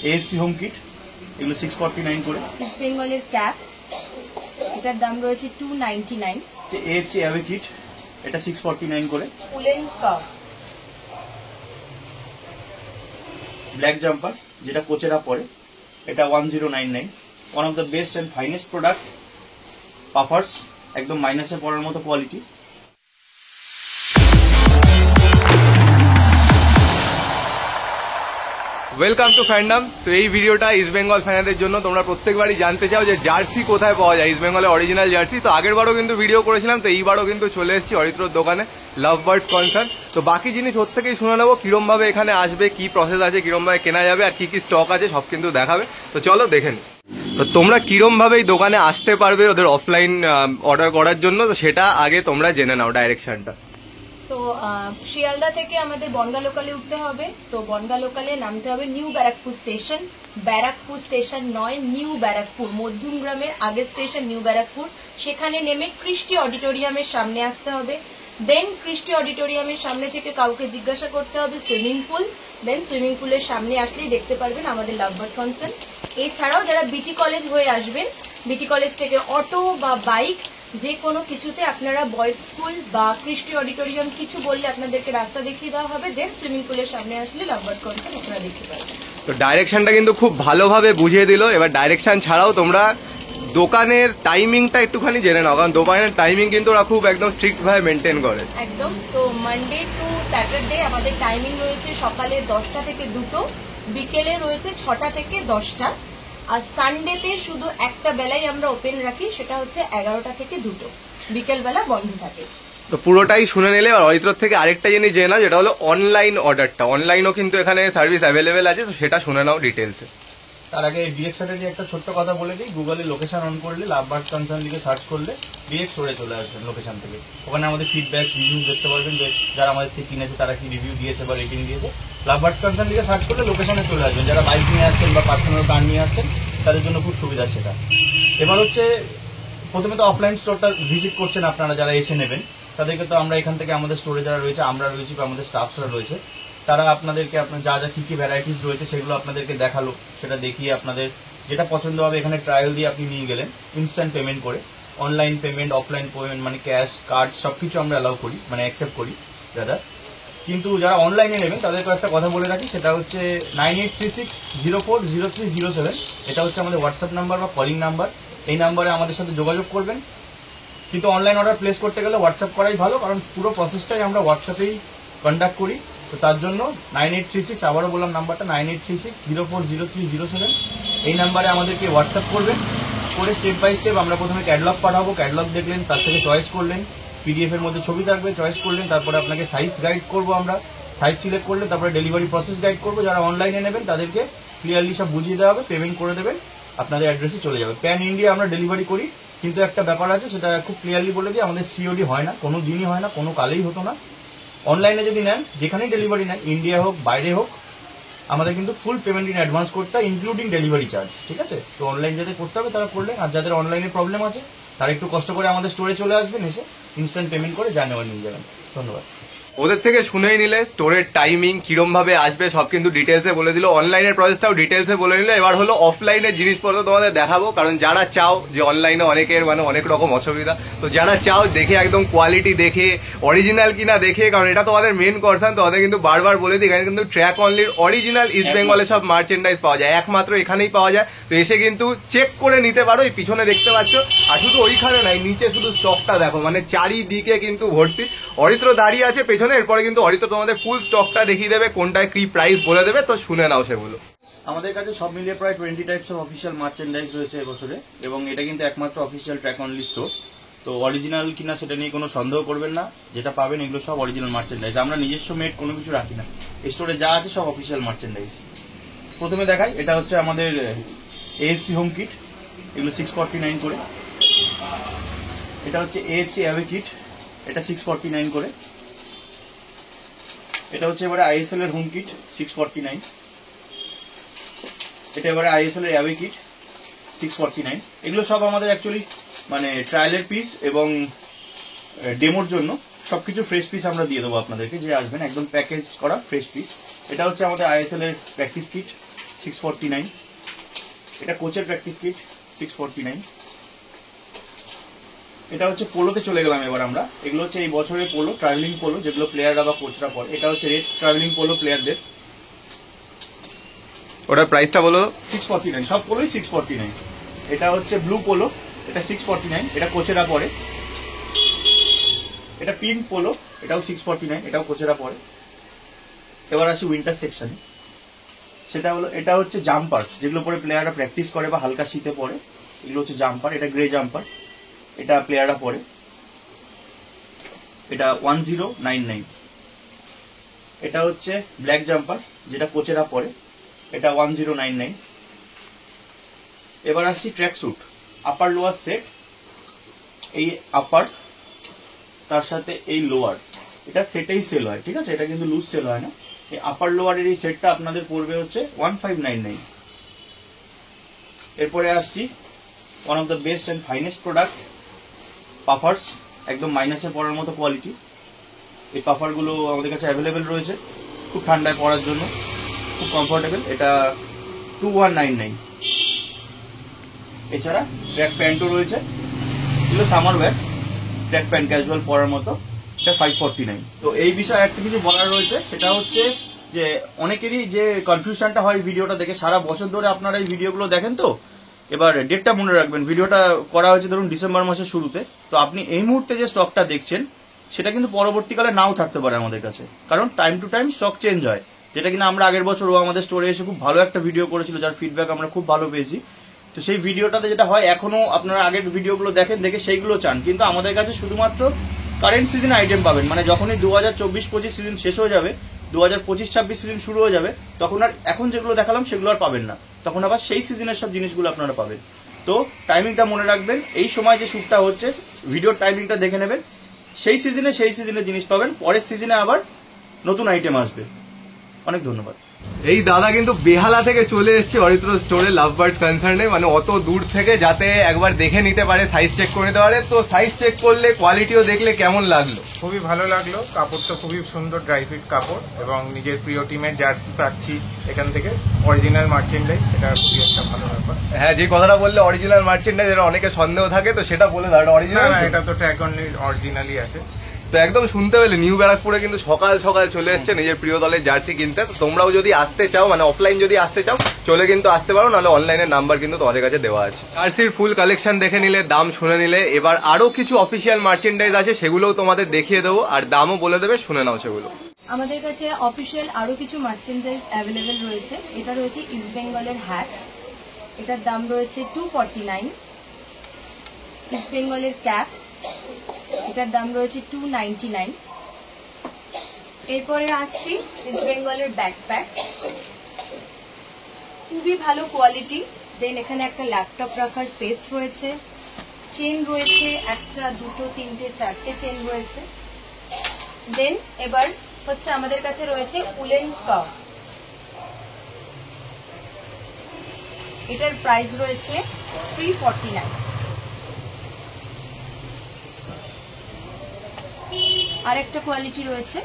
AFC home kit, এগুলো 649 করে। East বেঙ্গলের ক্যাপ, এটার দাম রয়েছে 299। AFC অ্যাওয়ে কিট, এটা 649 করে। উলেন স্কার্ফ, ব্ল্যাক জাম্পার যেটা কোচেরা পরে, এটা 1099। One of the best and finest product, puffers, একদম মাইনাসে পড়ার মতো কোয়ালিটি। Welcome to fandom. তো এই ভিডিওটা ইস্ট বেঙ্গল ফ্যানাদের জন্য। তোমরা প্রত্যেকবারই জানতে চাও যে জার্সি কোথায় পাওয়া যায়, ইস্ট বেঙ্গলের অরিজিনাল জার্সি। তো আগের বারও কিন্তু ভিডিও করেছিলাম, তো এইবারও কিন্তু চলে এসেছি অরিত্রর দোকানে, লাভ বার্ডস কনসার্ন। তো বাকি জিনিস ওর থেকেই শুনে নেবো, কিরম ভাবে এখানে আসবে, কি প্রসেস আছে, কিরম ভাবে কেনা যাবে, আর কি কি স্টক আছে সব কিন্তু দেখাবে। তো চলো দেখে নি। তো তোমরা কিরম ভাবে এই দোকানে আসতে পারবে ওদের অফলাইন অর্ডার করার জন্য, তো সেটা আগে তোমরা জেনে নাও ডাইরেকশনটা। তো শিয়ালদা থেকে আমাদের বনগা লোকালে উঠতে হবে। তো বনগা লোকালে নামতে হবে new Barrackpore station. Barrackpore station নয়, নিউ ব্যারাকপুর, মধ্যমগ্রামের আগের স্টেশন নিউ ব্যারাকপুর। সেখানে নেমে ক্রিস্টি অডিটোরিয়ামের সামনে আসতে হবে। দেন ক্রিস্টি অডিটোরিয়ামের সামনে থেকে কাউকে জিজ্ঞাসা করতে হবে সুইমিং পুল। দেন সুইমিং পুলের সামনে আসলেই দেখতে পারবেন আমাদের লাভ বার্ড কনসার্ন। এছাড়াও যারা বিটি কলেজ হয়ে আসবেন, বিটি কলেজ থেকে অটো বা বাইক যে কোনো কিছুতে আপনারা বয়েজ স্কুল বা ক্রিস্টি অডিটোরিয়াম কিছু বললে আপনাদেরকে রাস্তা দেখিয়ে দেওয়া হবে। দেন সুইমিং পুলের সামনে আসলে লাভ বার্ড কনসার্ন আপনারা দেখতে পারবেন। তো ডাইরেকশনটা কিন্তু খুব ভালোভাবে বুঝিয়ে দিল। এবার ডাইরেকশন ছাড়াও তোমরা দোকানের টাইমিংটা একটুখানি জেনে নাও, কারণ দোকানের টাইমিং কিন্তু ওরা খুব একদম স্ট্রিক্ট ভাবে মেনটেন করে। একদম। তো মানডে টু স্যাটারডে আমাদের টাইমিং রয়েছে সকালে 10টা থেকে 2টো, বিকেলে রয়েছে 6টা থেকে 10টা। আর সানডেতে শুধু একটা বেলায় আমরা ওপেন রাখি, সেটা হচ্ছে 11টা থেকে 2টো, বিকেল বেলা বন্ধ থাকে। তো পুরোটাই শুনে নিলে। আর অরিত্র থেকে আরেকটা জিনিস জেনে নাও, যেটা হলো অনলাইন অর্ডারটা। অনলাইনও কিন্তু এখানে সার্ভিস অ্যাভেলেবেল আছে, তো সেটা শুনে নাও ডিটেলসে। তার আগে ডিরেক্ট দিয়ে একটা ছোট্ট কথা বলে দিই, গুগলে লোকেশন অন করলে, লাভ বার্ডস কনসার্ন লিখে সার্চ করলে ডিরেক্ট স্টোরে চলে আসবেন লোকেশন থেকে। ওখানে আমাদের ফিডব্যাক, রিভিউ দেখতে পারবেন, যে যারা আমাদের থেকে কিনেছে তারা কি রিভিউ দিয়েছে বা রেটিং দিয়েছে। লাভ বার্ডস কনসার্ন লিখে সার্চ করলে লোকেশনে চলে আসবেন। যারা বাইক নিয়ে আসছেন বা পার্সোনাল কার নিয়ে আসছেন তাদের জন্য খুব সুবিধা সেটা। এবার হচ্ছে প্রথমে তো অফলাইন স্টোরটা ভিজিট করছেন আপনারা, যারা এসে নেবেন তাদেরকে তো আমরা এখান থেকে আমাদের স্টোরে যারা রয়েছে, আমরা রয়েছি বা আমাদের স্টাফসরা রয়েছে, তারা আপনাদেরকে আপনার যা যা কী কী ভ্যারাইটিস রয়েছে সেগুলো আপনাদেরকে দেখালো। সেটা দেখিয়ে আপনাদের যেটা পছন্দ হবে এখানে ট্রায়াল দিয়ে আপনি নিয়ে গেলেন ইনস্ট্যান্ট পেমেন্ট করে। অনলাইন পেমেন্ট, অফলাইন পেমেন্ট মানে ক্যাশ, কার্ড সব কিছু আমরা অ্যালাউ করি, মানে অ্যাকসেপ্ট করি দাদা। কিন্তু যারা অনলাইনে নেবেন তাদেরকে একটা কথা বলে রাখি, সেটা হচ্ছে 9836040307। এটা হচ্ছে আমাদের হোয়াটসঅ্যাপ নাম্বার বা কলিং নাম্বার। এই নাম্বারে আমাদের সাথে যোগাযোগ করবেন। কিন্তু অনলাইন অর্ডার প্লেস করতে গেলে হোয়াটসঅ্যাপ করাই ভালো, কারণ পুরো প্রসেসটাই আমরা হোয়াটসঅ্যাপেই কন্ডাক্ট করি। তো তার জন্য 9836, আবারও বললাম নাম্বারটা 9836040307। এই নাম্বারে আমাদেরকে হোয়াটসঅ্যাপ করবেন, করে স্টেপ বাই স্টেপ আমরা প্রথমে ক্যাটালগ পাঠাবো। ক্যাটালগ দেখলেন, তার থেকে চয়েস করলেন, পিডিএফ এর মধ্যে ছবি থাকবে, চয়েস করলেন, তারপরে আপনাকে সাইজ গাইড করবো আমরা। সাইজ সিলেক্ট করলে তারপরে ডেলিভারি প্রসেস গাইড করবো। যারা অনলাইনে নেবেন তাদেরকে ক্লিয়ারলি সব বুঝিয়ে দেওয়া হবে, পেমেন্ট করে দেবেন, আপনাদের অ্যাড্রেসে চলে যাবে। প্যান ইন্ডিয়া আমরা ডেলিভারি করি, কিন্তু একটা ব্যাপার আছে, সেটা খুব ক্লিয়ারলি বলে দিই, আমাদের সিওডি হয় না, কোনো দিনই হয় না, কোনো কালেই হতো না। অনলাইনে যদি নেন, যেখানেই ডেলিভারি নেন, ইন্ডিয়া হোক বাইরে হোক, আমাদের কিন্তু ফুল পেমেন্ট ইন অ্যাডভান্স করতে হয়, ইনক্লুডিং ডেলিভারি চার্জ। ঠিক আছে? তো অনলাইন যাদের করতে হবে তারা করলেন, আর যাদের অনলাইনে প্রবলেম আছে তারা একটু কষ্ট করে আমাদের স্টোরে চলে আসবেন, এসে ইনস্ট্যান্ট পেমেন্ট করে যা নেওয়ার নিয়ে যাবেন। ধন্যবাদ। ওদের থেকে শুনেই নিলে স্টোরের টাইমিং কিরম ভাবে আসবে সব কিন্তু ডিটেলসে বলে দিল, অনলাইনের প্রসেসটাও ডিটেলসে বলে নিল। এবার হলো অফলাইনের জিনিসপত্র তোমাদের দেখাবো, কারণ যারা চাও, যে অনলাইনে অনেকের মানে অনেক রকম অসুবিধা, তো যারা চাও দেখে একদম কোয়ালিটি দেখে, অরিজিনাল কিনা দেখে, কারণ এটা তোমাদের মেন কনসার্ন। তোমাদের কিন্তু বারবার বলে দিই, এখানে কিন্তু ট্র্যাক অনলির অরিজিনাল ইস্ট বেঙ্গলের সব মার্চেন্ডাইজ পাওয়া যায়, একমাত্র এখানেই পাওয়া যায়। তো এসে কিন্তু চেক করে নিতে পারো, এই পিছনে দেখতে পাচ্ছ। আর শুধু ওইখানে নাই, নিচে শুধু স্টকটা দেখো, মানে চারিদিকে কিন্তু ভর্তি। অরিত্র দাঁড়িয়ে আছে পেছনে, এরপরে কিন্তু অরিত্র তোমাদের ফুল স্টকটা দেখিয়ে দেবে, কোনটায় কি প্রাইস বলে দেবে, তো শুনে নাও সেগুলো। আমাদের কাছে সব মিলিয়ে প্রায় 20 টাইপস অফ অফিসিয়াল মার্চেন্ডাইজ রয়েছে এবছরে, এবং এটা কিন্তু একমাত্র অফিসিয়াল ট্র্যাক অনলি স্টোর। তো অরিজিনাল কিনা সেটা নিয়ে কোনো সন্দেহ করবেন না, যেটা পাবেন এগুলো সব অরিজিনাল মার্চেন্ডাইজ। আমরা নিজস্ব মেড কোনো কিছু রাখি না, স্টোরে যা আছে সব অফিসিয়াল মার্চেন্ডাইজ। প্রথমে দেখাই, এটা হচ্ছে আমাদের AFC হোম কিট, এগুলো 649 করে। এটা হচ্ছে AFC অ্যাওয়ে কিট, এটা 649 করে। এটা হচ্ছে এবারে ISL এর হোম কিট 649। এটা এবারে ISL এর অ্যাওয়ে কিট 649। এগুলো সব আমাদের অ্যাকচুয়ালি মানে ট্রায়ালের পিস এবং ডেমোর জন্য সবকিছু ফ্রেশ পিস আমরা দিয়ে দেবো আপনাদেরকে, যে আসবেন একদম প্যাকেজ করা ফ্রেশ পিস। এটা হচ্ছে আমাদের ISL এর প্র্যাকটিস কিট 649। এটা কোচের প্র্যাকটিস কিট 649। এটা হচ্ছে পোলোতে চলে গেলাম এবার আমরা। এগুলো হচ্ছে এই বছরের পোলো, ট্রাভেলিং পোলো, যেগুলো প্লেয়াররা বা কোচরা পরে। এটা হচ্ছে রেড ট্রাভেলিং পোলো প্লেয়ারদের। ওটার প্রাইসটা বলো। 649, সব পোলোই 649। এটা হচ্ছে ব্লু পোলো, এটা 649, এটা কোচেরা পরে। এটা পিঙ্ক পোলো, এটাও 649, এটাও কোচেরা পরে। এবার আসি উইন্টার সেকশনে। সেটা হলো, এটা হচ্ছে জাম্পার, যেগুলো পরে প্লেয়াররা প্র্যাকটিস করে বা হালকা শীতে পরে। এগুলো হচ্ছে জাম্পার। এটা গ্রে জাম্পার, এটা প্লেয়াররা পরে। এটা 1099। এটা হচ্ছে ব্ল্যাক জাম্পার, যেটা কোচেরা পরে। এটা 1099। এবার আসছি track sweet, upper lower set. এই আপার, তার সাথে এই লোয়ার, এটা সেটেই সেল হয়, ঠিক আছে? এটা কিন্তু লুজ সেল হয় না। এই আপার লোয়ারের এই সেটটা আপনাদের পড়বে হচ্ছে 1599। এরপরে আসছি one of the best and finest product, puffers. একদম মাইনাসে পড়ার মতো কোয়ালিটি। এই পাফারগুলো আমাদের কাছে অ্যাভেলেবেল রয়েছে, খুব ঠান্ডায় পড়ার জন্য, খুব কমফোর্টেবল। এটা 2199। এছাড়া ট্র্যাক প্যান্টও রয়েছে, এগুলো summer wear, track pant casual পরার মতো। এটা 549। তো এই বিষয়ে একটা কিছু বলার রয়েছে, সেটা হচ্ছে যে অনেকেরই যে কনফিউশনটা হয় ভিডিওটা দেখে, সারা বছর ধরে আপনারা এই ভিডিওগুলো দেখেন, তো এবার ডেটটা মনে রাখবেন। ভিডিওটা করা হয়েছে ধরুন ডিসেম্বর মাসের শুরুতে, তো আপনি এই মুহূর্তে যে স্টকটা দেখছেন সেটা কিন্তু পরবর্তীকালে নাও থাকতে পারে আমাদের কাছে, কারণ time to time stock change হয়। যেটা কিনা আমরা আগের বছর ও আমাদের স্টোরে এসে খুব ভালো একটা ভিডিও করেছিল, যার ফিডব্যাক আমরা খুব ভালো পেয়েছি। তো সেই ভিডিওটাতে যেটা হয়, এখনো আপনারা আগের ভিডিওগুলো দেখেন, দেখে সেইগুলো চান, কিন্তু আমাদের কাছে শুধুমাত্র কারেন্ট সিজন আইটেম পাবেন। মানে যখনই 2024-25 সিজন শেষ হয়ে যাবে, 2025-26 সিজন শুরু হয়ে যাবে, তখন আর এখন যেগুলো দেখালাম সেগুলো আর পাবেন না, তখন আবার সেই সিজনের সব জিনিসগুলো আপনারা পাবেন। তো টাইমিংটা মনে রাখবেন, এই সময় যে শ্যুটটা হচ্ছে ভিডিওর টাইমিংটা দেখে নেবেন, সেই সিজনে জিনিস পাবেন, পরের সিজনে আবার নতুন আইটেম আসবে। অনেক ধন্যবাদ। এই দাদা কিন্তু বেহালা থেকে চলে এসেছে অরিত্র স্টোরে লাভ বার্ডস কনসার্নে, মানে অত দূর থেকে, যাতে একবার দেখে নিতে পারে, সাইজ চেক করে নিতে পারে। তো সাইজ চেক করলে, কোয়ালিটিও দেখলে কেমন লাগলো? খুবই ভালো লাগলো। কাপড়টা খুবই সুন্দর, ড্রাই ফিট কাপড়, এবং নিজের প্রিয় টিমের জার্সি পাচ্ছি এখান থেকে, অরিজিনাল মার্চেন্ডাইজ, সেটা খুবই একটা ভালো ব্যাপার। হ্যাঁ, যে কথাটা বললে অরিজিনাল মার্চেন্ডাইজ, এটা অনেকে সন্দেহ থাকে, তো সেটা বলে দাও, অরিজিনাল। না, এটা তো ট্র্যাক অনলি অরিজিনালি আছে। তো একদম শুনতে পেলে, নিউ ব্যারাকপুরে কিন্তু সকাল সকাল চলে এসছে নিজের প্রিয় দলের জার্সি কিনতে। তো তোমরাও যদি আসতে চাও, মানে অফলাইন যদি আসতে চাও, চলে কিন্তু আসতে পারো, নাহলে অনলাইনের নাম্বার কিন্তু তোমাদের কাছে দেওয়া আছে। জার্সির ফুল কালেকশন দেখে নিলে, দাম শুনে নিলে, এবার আরো কিছু অফিসিয়াল মার্চেন্ডাইজ আছে, সেগুলোও তোমাদের দেখিয়ে দেবো, আর দামও বলে দেবে, শুনে নাও সেগুলো। আমাদের কাছে অফিসিয়াল আরো কিছু মার্চেন্ডাইজ অ্যাভেলেবেল রয়েছে। এটা রয়েছে ইস্ট বেঙ্গলের হ্যাট, এটার দাম রয়েছে 249। ইস্ট বেঙ্গলের ক্যাপ, এটার দাম রয়েছে 299। এরপরে আসছি ইস্ট বেঙ্গলের ব্যাকপ্যাক, খুবই ভালো কোয়ালিটি। দেন এখানে একটা ল্যাপটপ রাখার স্পেস রয়েছে, চেন রয়েছে, একটা, দুটো, তিনটে, চারটে চেন রয়েছে। দেন এবার হচ্ছে আমাদের কাছে রয়েছে উলেন স্কার্ফ, এটার প্রাইস রয়েছে 349। আর একটা কোয়ালিটি রয়েছে,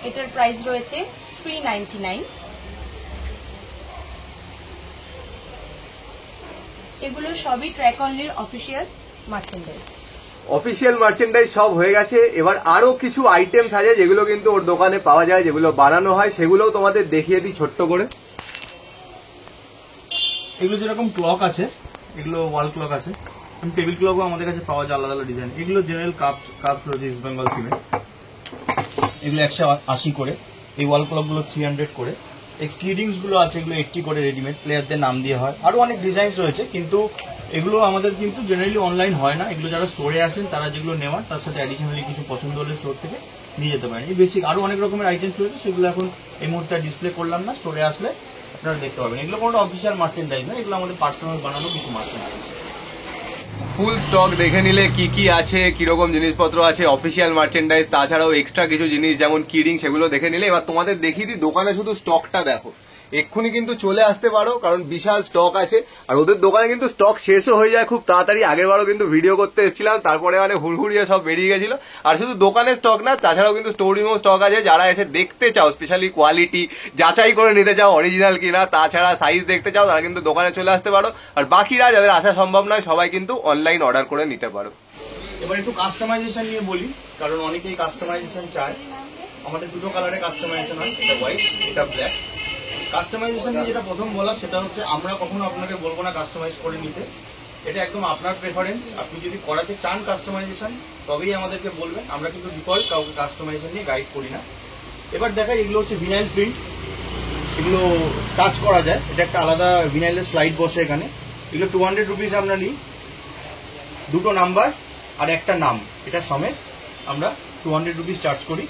এটার প্রাইস রয়েছে 399। এগুলো সবই ট্র্যাক অনলির অফিসিয়াল মার্চেন্ডাইজ। অফিসিয়াল মার্চেন্ডাইজ সব হয়ে গেছে, এবার আরো কিছু আইটেমস আছে যেগুলো কিন্তু ওর দোকানে পাওয়া যায়, যেগুলো বানানো হয়, সেগুলোও তোমাদের দেখিয়ে দিই ছোট্ট করে। এগুলো যেরকম ক্লক আছে, এগুলো ওয়াল ক্লক আছে, টেবিল ক্লকও আমাদের কাছে পাওয়া যায় আলাদা আলাদা ডিজাইন। এগুলো জেনারেল কাপস রয়েছে ইস্ট বেঙ্গল থিমে, এগুলো 180 করে। এই ওয়াল ক্লকগুলো 300 করে। এই কিডিংস গুলো আছে, এগুলো 80 করে রেডিমেড, প্লেয়ারদের নাম দিয়ে হয়। আরো অনেক ডিজাইন রয়েছে, কিন্তু এগুলো আমাদের কিন্তু জেনারেলি অনলাইন হয় না। এগুলো যারা স্টোরে আসেন, তারা যেগুলো নেওয়ার, তার সাথে অ্যাডিশনালি কিছু পছন্দ হলে স্টোর থেকে নিয়ে যেতে পারেন। এই বেসিক আরো অনেক রকমের আইটেমস রয়েছে, সেগুলো এখন এই মুহূর্তে ডিসপ্লে করলাম না, স্টোরে আসলে আপনারা দেখতে পাবেন। এগুলো কোনো অফিসিয়াল মার্চেন্ডাইজ না, এগুলো আমাদের পার্সোনাল বানানো কিছু মার্চেন্ডাইজ। ফুল স্টক দেখে নিলে কি কি আছে, কিরকম জিনিসপত্র আছে, অফিসিয়াল মার্চেন্ডাইজ, তাছাড়াও এক্সট্রা কিছু জিনিস যেমন কিরিং সেগুলো দেখে নিলে। এবার তোমাদের দেখিয়ে দিই দোকানে শুধু স্টকটা দেখো, এক্ষুনি কিন্তু চলে আসতে পারো কারণ বিশাল স্টক আছে। আর ওদের দোকানে কিন্তু স্টক শেষও হয়ে যায় খুব তাড়াতাড়ি। আগেরবারও কিন্তু ভিডিও করতে এসেছিলাম, তারপরে মানে হুড়হুড়িয়ে সব বেরিয়ে গেছিল। আর শুধু দোকানের স্টক না, তাছাড়াও কিন্তু স্টোর রুমেও স্টক আছে। যারা এসে দেখতে চাও, স্পেশালি কোয়ালিটি যাচাই করে নিতে চাও অরিজিনাল কিনা, তাছাড়া সাইজ দেখতে চাও, তারা কিন্তু দোকানে চলে আসতে পারো। আর বাকিরা যাদের আসা সম্ভব নয় সবাই কিন্তু অনলাইন অর্ডার করে নিতে পারো। এবার একটু কাস্টমাইজেশন নিয়ে বলি, কারণ অনেকেই কাস্টমাইজেশন চায়। আমাদের দুটো কালারে কাস্টমাইজেশন হয়, এটা হোয়াইট, এটা ব্ল্যাক। কাস্টমাইজেশন নিয়ে যেটা প্রথম বলা সেটা হচ্ছে আমরা কখনো আপনাকে বলবো না কাস্টমাইজ করে নিতে, এটা একদম আপনার প্রেফারেন্স। আপনি যদি করাতে চান কাস্টমাইজেশন তবেই আমাদেরকে বলবেন, আমরা কিন্তু ডিফল্ট কাউকে কাস্টমাইজেশন নিয়ে গাইড করি না। এবার দেখাই, এগুলো হচ্ছে ভিনাইল প্রিন্ট, এগুলো টাচ করা যায়, এটা একটা আলাদা ভিনাইলের স্লাইড বসে এখানে। এগুলো 200 রুপিস আমরা নিই, দুটো নাম্বার আর একটা নাম এটা সমেত আমরা 200 রুপিস চার্জ করি।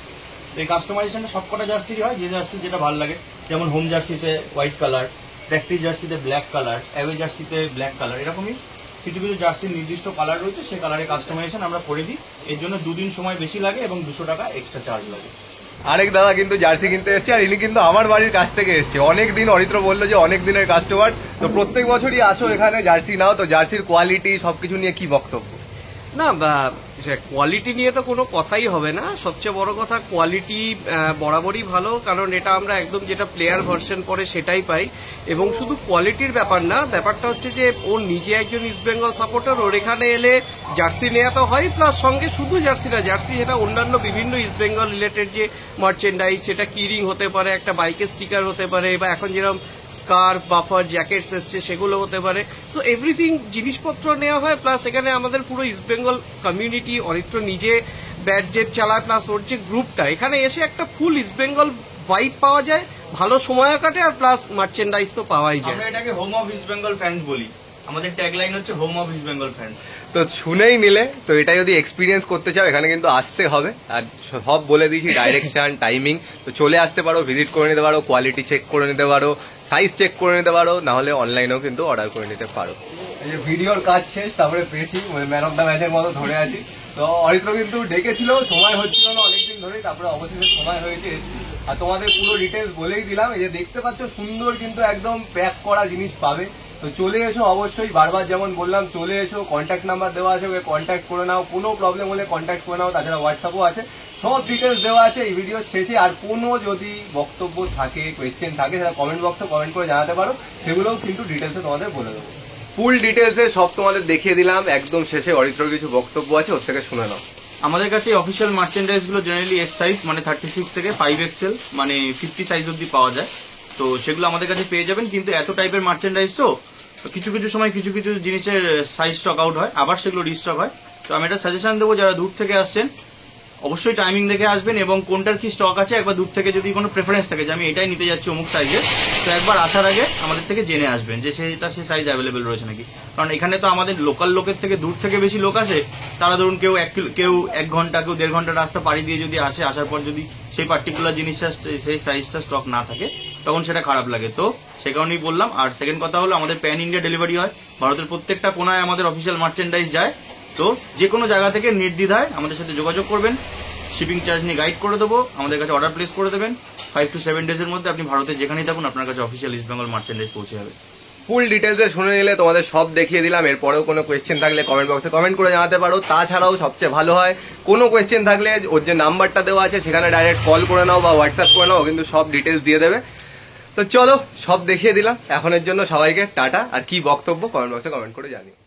এই কাস্টমাইজেশনটা সবকটা জার্সিরই হয়, যে জার্সি যেটা ভালো লাগে। যেমন হোম জার্সিতে হোয়াইট কালার, প্র্যাকটিস জার্সিতে ব্ল্যাক কালার, অ্যাওয়ে জার্সিতে ব্ল্যাক কালার, এরকমই কিছু কিছু জার্সির নির্দিষ্ট কালার রয়েছে, সেই কালারে কাস্টমাইজেশন আমরা করে দিই। এর জন্য 2 দিন সময় বেশি লাগে এবং 200 টাকা এক্সট্রা চার্জ লাগে। আরেক দাদা কিন্তু জার্সি কিনতে এসছে, আর ইনি কিন্তু আমার বাড়ির কাছ থেকে এসছে। অনেকদিন অরিত্র বললো যে অনেক দিনের কাস্টমার, তো প্রত্যেক বছরই আসো এখানে জার্সি নাও। তো জার্সির কোয়ালিটি সবকিছু নিয়ে কি বক্তব্য? না, কোয়ালিটি নিয়ে তো কোনো কথাই হবে না। সবচেয়ে বড় কথা কোয়ালিটি বরাবরই ভালো, কারণ এটা আমরা একদম যেটা প্লেয়ার ভার্সন পরে সেটাই পাই। এবং শুধু কোয়ালিটির ব্যাপার না, ব্যাপারটা হচ্ছে যে ও নিজে একজন ইস্ট বেঙ্গল সাপোর্টার, ওর এখানে এলে জার্সি নেওয়া তো হয়, প্লাস সঙ্গে শুধু জার্সি না, জার্সি যেটা অন্যান্য বিভিন্ন ইস্ট বেঙ্গল রিলেটেড যে মার্চেন্ডাইজ, সেটা কিরিং হতে পারে, একটা বাইকের স্টিকার হতে পারে, বা এখন যেরকম স্কার্ফ, বাফার, জ্যাকেটস এসছে সেগুলো হতে পারে। সো এভরিথিং জিনিসপত্র নেওয়া হয়, প্লাস এখানে আমাদের পুরো ইস্ট বেঙ্গল কমিউনিটি, অরিত্র নিজে ব্যাট জেট চালায়, প্লাস ওর যে গ্রুপটা, এখানে এসে একটা ফুল ইস্ট বেঙ্গল ভাইব পাওয়া যায়, ভালো সময় কাটে, আর প্লাস মার্চেন্ডাইজ তো পাওয়াই যায়। আমরা এটাকে home of east Bengal fans বলি, আমাদের ট্যাগলাইন হচ্ছে home of east Bengal fans. তো শুনেই নিলে, তো এটা যদি এক্সপিরিয়েন্স করতে চাও এখানে কিন্তু আসতে হবে। আর সব বলে দিয়েছি, ডাইরেকশন, টাইমিং, তো চলে আসতে পারো, ভিজিট করে নিতে পারো, কোয়ালিটি চেক করে নিতে পারো, সাইজ চেক করে নিতে পারো, না হলে অনলাইনেও কিন্তু অর্ডার করে নিতে পারো। এই যে ভিডিওর কাজ শেষ, তারপরে পেয়েছি ম্যান অফ দ্য ম্যাচের মতো ধরে আছি। তো অরিত্র কিন্তু ডেকেছিল, সময় হচ্ছিল না অনেকদিন ধরেই, তারপরে অবশেষে সময় হয়েছে, এসেছি। আর তোমাদের পুরো ডিটেলস বলেই দিলাম। এই যে দেখতে পাচ্ছ সুন্দর কিন্তু একদম প্যাক করা জিনিস পাবে। তো চলে এসো অবশ্যই, বারবার যেমন বললাম চলে এসো, কন্ট্যাক্ট নাম্বার দেওয়া আছে, ওকে কন্ট্যাক্ট করে নাও, কোনো প্রবলেম হলে কন্ট্যাক্ট করে নাও, তাছাড়া হোয়াটসঅ্যাপও আছে, সব ডিটেলস দেওয়া আছে এই ভিডিওর শেষে। আর কোনো যদি বক্তব্য থাকে, কোয়েশ্চেন থাকে, সেটা কমেন্ট বক্সে কমেন্ট করে জানাতে পারো, সেগুলোও কিন্তু ডিটেলসে তোমাদের বলে দেবো। ফুল ডিটেলসে সব তোমাদের দেখিয়ে দিলাম। একদম শেষে অরিত্রর কিছু বক্তব্য আছে, ওর থেকে শুনে নাও। আমাদের কাছে অফিসিয়াল মার্চেন্ডাইজ গুলো জেনারেলি এস সাইজ মানে 36 থেকে 5XL মানে 50 সাইজ অব্দি পাওয়া যায়। তো সেগুলো আমাদের কাছে পেয়ে যাবেন। কিন্তু এত টাইপের মার্চেন্ডাইজ তো কিছু কিছু সময় কিছু কিছু জিনিসের সাইজ স্টক আউট হয়, আবার সেগুলো রিস্টক হয়। তো আমি একটা সাজেশন দেবো, যারা দূর থেকে আসছেন অবশ্যই টাইমিং দেখে আসবেন, এবং কোনটার কি স্টক আছে একবার দূর থেকে যদি কোনো প্রেফারেন্স থাকে যে আমি এটাই নিতে যাচ্ছি অমুক সাইজের, তো একবার আসার আগে আমাদের থেকে জেনে আসবেন যে সেটা সে সাইজ অ্যাভেলেবেল রয়েছে নাকি। কারণ এখানে তো আমাদের লোকাল লোকের থেকে দূর থেকে বেশি লোক আসে, তারা ধরুন কেউ 1 ঘন্টা, কেউ 1.5 ঘন্টা রাস্তা পাড়ি দিয়ে যদি আসে, আসার পর যদি সেই পার্টিকুলার জিনিসটা সেই সাইজটা স্টক না থাকে তখন সেটা খারাপ লাগে। তো সে কারণেই বললাম। আর সেকেন্ড কথা হলো, আমাদের প্যান ইন্ডিয়া ডেলিভারি হয়, ভারতের প্রত্যেকটা কোনায় আমাদের অফিসিয়াল মার্চেন্ডাইজ যায়। তো যে কোনো জায়গা থেকে নির্দ্বিধায় আমাদের সাথে যোগাযোগ করবেন, শিপিং চার্জ নিয়ে গাইড করে দেবো, আমাদের কাছে অর্ডার প্লেস করে দেবেন, 5 to 7 ডেজের মধ্যে আপনি ভারতে যেখানেই থাকুন আপনার কাছে অফিসিয়াল ইস্ট বেঙ্গল মার্চেন্ডাইজ পৌঁছে যাবে। ফুল ডিটেলসে শুনে নিলে, তোমাদের সব দেখিয়ে দিলাম। এরপরেও কোনো কোয়েশ্চেন থাকলে কমেন্ট বক্সে কমেন্ট করে জানাতে পারো। তাছাড়াও সবচেয়ে ভালো হয়, কোনো কোয়েশ্চেন থাকলে ওর যে নাম্বারটা দেওয়া আছে সেখানে ডাইরেক্ট কল করে নাও বা হোয়াটসঅ্যাপ করে নাও, কিন্তু সব ডিটেলস দিয়ে দেবে। তো চলো, সব দেখিয়ে দিলাম। এখনের জন্য সবাইকে টাটা। আর কি বক্তব্য কমেন্ট বক্সে কমেন্ট করে জানিও।